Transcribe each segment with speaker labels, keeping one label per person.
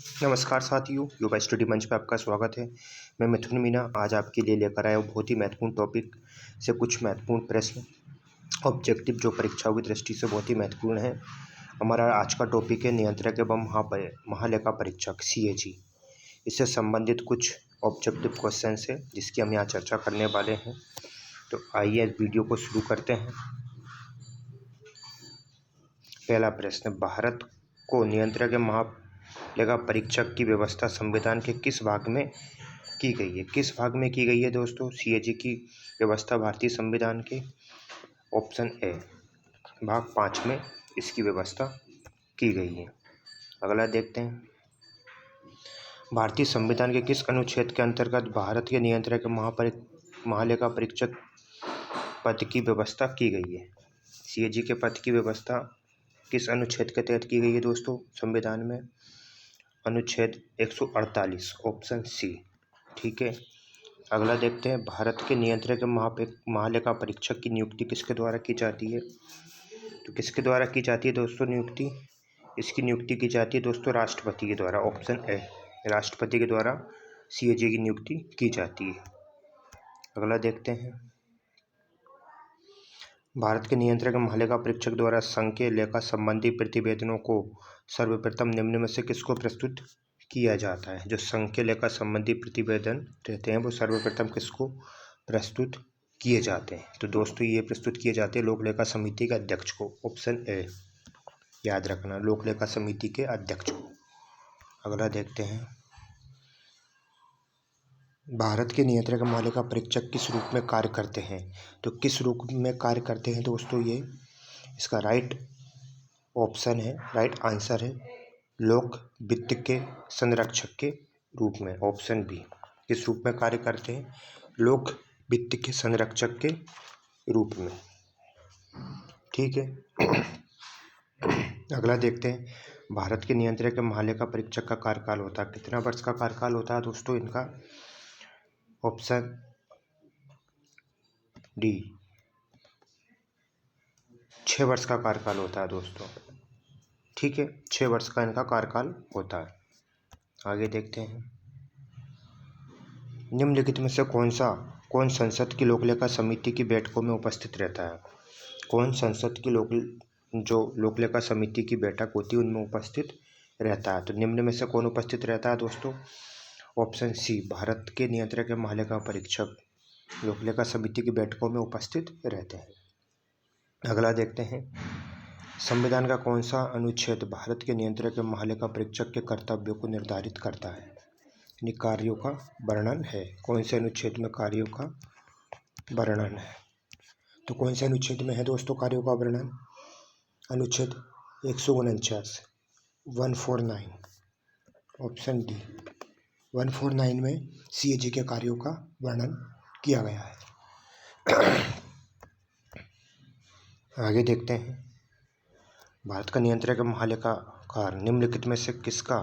Speaker 1: नमस्कार साथियों, योगा स्टडी मंच पे आपका स्वागत है। मैं मिथुन मीना आज आपके लिए लेकर आया हूँ बहुत ही महत्वपूर्ण टॉपिक से कुछ महत्वपूर्ण प्रश्न ऑब्जेक्टिव जो परीक्षाओं की दृष्टि से बहुत ही महत्वपूर्ण है। हमारा आज का टॉपिक है नियंत्रक एवं महालेखा परीक्षक CAG। इससे संबंधित कुछ ऑब्जेक्टिव क्वेश्चन है जिसकी हम यहाँ चर्चा करने वाले हैं। तो आइए इस वीडियो को शुरू करते हैं। पहला प्रश्न, भारत को नियंत्रक एवं महालेखा परीक्षक की व्यवस्था संविधान के किस भाग में की गई है? किस भाग में की गई है दोस्तों CAG की व्यवस्था भारतीय संविधान के? ऑप्शन ए, भाग 5 में इसकी व्यवस्था की गई है। अगला देखते हैं, भारतीय संविधान के किस अनुच्छेद के अंतर्गत भारत के नियंत्रक महालेखा परीक्षक पद की व्यवस्था की गई है? CAG के पद की व्यवस्था किस अनुच्छेद के तहत की गई है दोस्तों संविधान में? अनुच्छेद 148, ऑप्शन सी। ठीक है। अगला देखते हैं, भारत के नियंत्रक महालेखा परीक्षक की नियुक्ति किसके द्वारा की जाती है? तो किसके द्वारा की जाती है दोस्तों नियुक्ति? इसकी नियुक्ति की जाती है दोस्तों राष्ट्रपति के द्वारा। ऑप्शन ए, राष्ट्रपति के द्वारा CAG की नियुक्ति की जाती है। अगला देखते हैं, भारत के नियंत्रक महालेखा परीक्षक द्वारा संघीय लेखा संबंधी प्रतिवेदनों को सर्वप्रथम निम्न में से किसको प्रस्तुत किया जाता है? जो संघीय लेखा संबंधी प्रतिवेदन रहते हैं वो सर्वप्रथम किसको प्रस्तुत किए जाते हैं? तो दोस्तों ये प्रस्तुत किए जाते हैं लोक लेखा समिति के अध्यक्ष को। ऑप्शन ए, याद रखना, लोक लेखा समिति के अध्यक्ष को। अगला देखते हैं, भारत के नियंत्रक महालेखा परीक्षक किस रूप में कार्य करते हैं? तो किस रूप में कार्य करते हैं दोस्तों ये? इसका राइट आंसर है लोक वित्त के संरक्षक के रूप में। ऑप्शन बी, किस रूप में कार्य करते हैं? लोक वित्त के संरक्षक के रूप में। ठीक है। अगला देखते हैं, भारत के नियंत्रक महालेखा परीक्षक का कार्यकाल होता है, कितना वर्ष का कार्यकाल होता है दोस्तों इनका? ऑप्शन डी, 6 वर्ष का कार्यकाल होता है दोस्तों। ठीक है, 6 वर्ष का इनका कार्यकाल होता है। आगे देखते हैं, निम्नलिखित में से कौन संसद की लोकलेखा समिति की बैठकों में उपस्थित रहता है? कौन संसद की लोकलेखा समिति की बैठक होती है उनमें उपस्थित रहता है? तो निम्न में से कौन उपस्थित रहता है दोस्तों? ऑप्शन सी, भारत के नियंत्रक एवं महालेखा परीक्षक लोकलेखा समिति की बैठकों में उपस्थित रहते हैं। अगला देखते हैं, संविधान का कौन सा अनुच्छेद भारत के नियंत्रक एवं महालेखा परीक्षक के कर्तव्यों को निर्धारित करता है? यानी कार्यों का वर्णन है। कौन से अनुच्छेद में कार्यों का वर्णन है? तो कौन से अनुच्छेद में है दोस्तों कार्यों का वर्णन? अनुच्छेद 149, 149। ऑप्शन डी, 149 में CAG के कार्यों का वर्णन किया गया है। आगे देखते हैं, भारत का नियंत्रक महालेखाकार निम्नलिखित में से किसका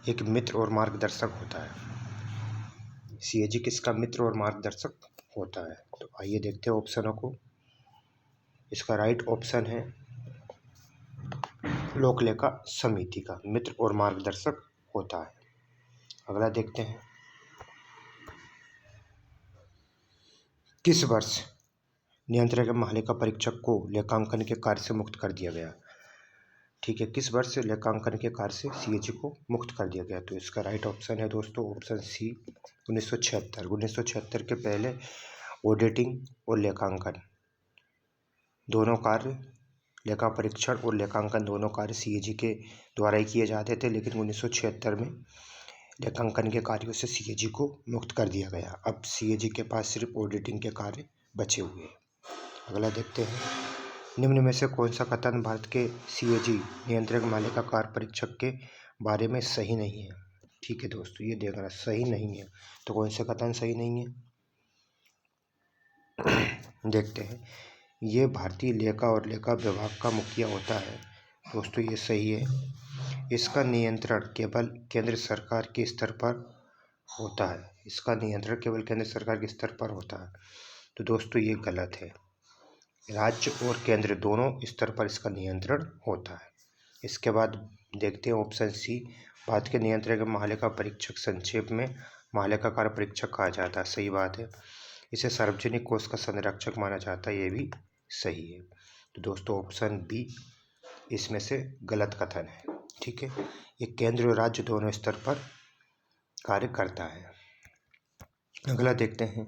Speaker 1: एक मित्र और मार्गदर्शक होता है? CAG किसका मित्र और मार्गदर्शक होता है? तो आइए देखते हैं ऑप्शनों को। इसका राइट ऑप्शन है लोकलेखा समिति का मित्र और मार्गदर्शक होता है। अगला देखते हैं, किस वर्ष नियंत्रक महालेखा परीक्षक को लेखांकन के कार्य से मुक्त कर दिया गया? ठीक है, किस वर्ष लेखांकन के कार्य से CAG को मुक्त कर दिया गया? तो इसका राइट ऑप्शन है दोस्तों ऑप्शन सी, 1976। 1976 के पहले ऑडिटिंग और लेखांकन दोनों कार्य, लेखा परीक्षण और लेखांकन दोनों कार्य CAG के द्वारा ही किए जाते थे, लेकिन 1976 में लेखांकन के कार्यों से CAG को मुक्त कर दिया गया। अब CAG के पास सिर्फ ऑडिटिंग के कार्य बचे हुए हैं। अगला देखते हैं, निम्न में से कौन सा कथन भारत के CAG नियंत्रक महालेखाकार परीक्षक के बारे में सही नहीं है? ठीक है दोस्तों, ये देखना सही नहीं है। तो कौन सा कथन सही नहीं है? देखते हैं, ये भारतीय लेखा और लेखा विभाग का मुखिया होता है। दोस्तों ये सही है। इसका नियंत्रण केवल केंद्र सरकार के स्तर पर होता है। इसका नियंत्रण केवल केंद्र सरकार के स्तर पर होता है। तो दोस्तों ये गलत है। राज्य और केंद्र दोनों स्तर पर इसका नियंत्रण होता है। इसके बाद देखते हैं ऑप्शन सी, भारत के नियंत्रक महालेखा परीक्षक संक्षेप में महालेखाकार परीक्षक कहा जाता है। सही बात है। इसे सार्वजनिक कोष का संरक्षक माना जाता है, ये भी सही है। तो दोस्तों ऑप्शन बी इसमें से गलत कथन है। ठीक है, ये केंद्र और राज्य दोनों स्तर पर कार्य करता है। अगला देखते हैं,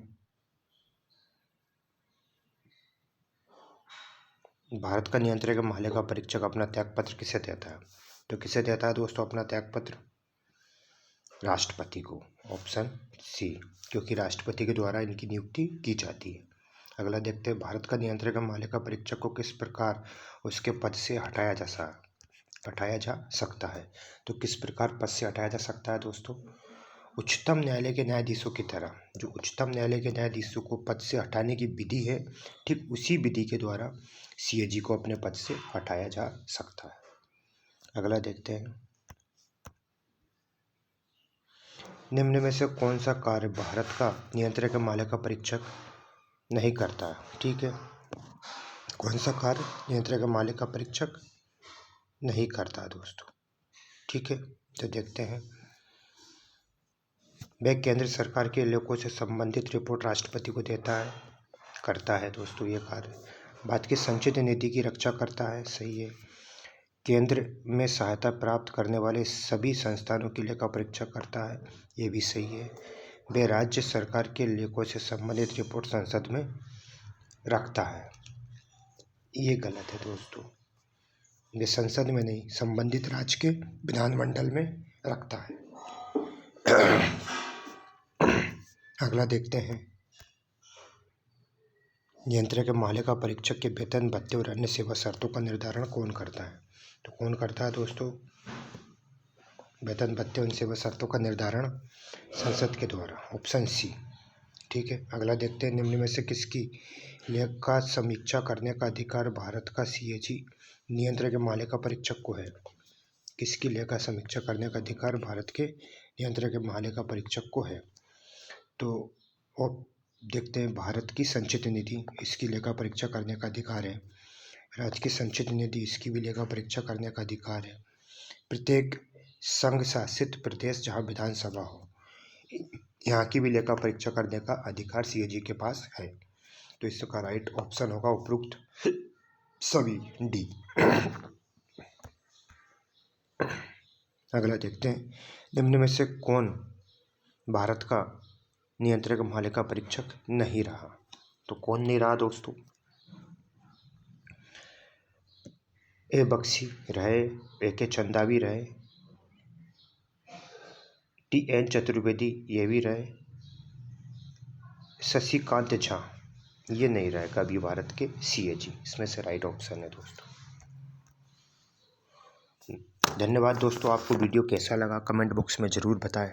Speaker 1: भारत का नियंत्रक महालेखा परीक्षक अपना त्यागपत्र किसे देता है? तो किसे देता है दोस्तों अपना त्यागपत्र? राष्ट्रपति को। ऑप्शन सी, क्योंकि राष्ट्रपति के द्वारा इनकी नियुक्ति की जाती है। अगला देखते हैं, भारत का नियंत्रक महालेखा परीक्षक को किस प्रकार उसके पद से हटाया जा सकता है? तो किस प्रकार पद से हटाया जा सकता है दोस्तों? उच्चतम न्यायालय के न्यायाधीशों की तरह, जो उच्चतम न्यायालय के न्यायाधीशों को पद से हटाने की विधि है, ठीक उसी विधि के द्वारा सीएजी को अपने पद से हटाया जा सकता है। अगला देखते हैं, निम्न में से कौन सा कार्य भारत का नियंत्रक महालेखा परीक्षक नहीं करता? ठीक है, कौन सा कार्य नियंत्रक महालेखा परीक्षक नहीं करता दोस्तों? ठीक है, तो देखते हैं, वह केंद्र सरकार के इलाकों से संबंधित रिपोर्ट राष्ट्रपति को करता है दोस्तों ये कार्य। भारत की संचित नीति की रक्षा करता है। सही है। केंद्र में सहायता प्राप्त करने वाले सभी संस्थानों की लेखा परीक्षा करता है, ये भी सही है। वह राज्य सरकार के लेखों से संबंधित रिपोर्ट संसद में रखता है, ये गलत है दोस्तों। वे संसद में नहीं, संबंधित राज्य के विधानमंडल में रखता है। अगला देखते हैं, नियंत्रक महालेखा परीक्षक के वेतन भत्ते और अन्य सेवा शर्तों का निर्धारण कौन करता है? तो कौन करता है दोस्तों? वेतन भत्ते और सेवा शर्तों का निर्धारण संसद के द्वारा। Option C. ठीक है, अगला देखते हैं, निम्न में से किसकी लेखा समीक्षा करने का अधिकार भारत का सीएजी नियंत्रक महालेखा परीक्षक को है? किसकी लेखा समीक्षा करने का अधिकार भारत के नियंत्रक महालेखा परीक्षक को है? तो देखते हैं, भारत की संचित निधि, इसकी लेखा परीक्षा करने का अधिकार है। राज्य की संचित निधि, इसकी भी लेखा परीक्षा करने का अधिकार है। प्रत्येक संघ शासित प्रदेश जहाँ विधानसभा हो, यहाँ की भी लेखा परीक्षा करने का अधिकार सीएजी के पास है। तो इसका राइट ऑप्शन होगा उपरोक्त सभी, डी। अगला देखते हैं, निम्न में से कौन भारत का नियंत्रक महालेखा परीक्षक नहीं रहा? तो कौन नहीं रहा दोस्तों? ए बख्शी रहे, ए के चंदावी रहे, टी.एन. चतुर्वेदी ये भी रहे, शशिकांत झा ये नहीं रहे कभी भारत के सीएजी। इसमें से राइट ऑप्शन है दोस्तों। धन्यवाद दोस्तों, आपको वीडियो कैसा लगा कमेंट बॉक्स में ज़रूर बताएं।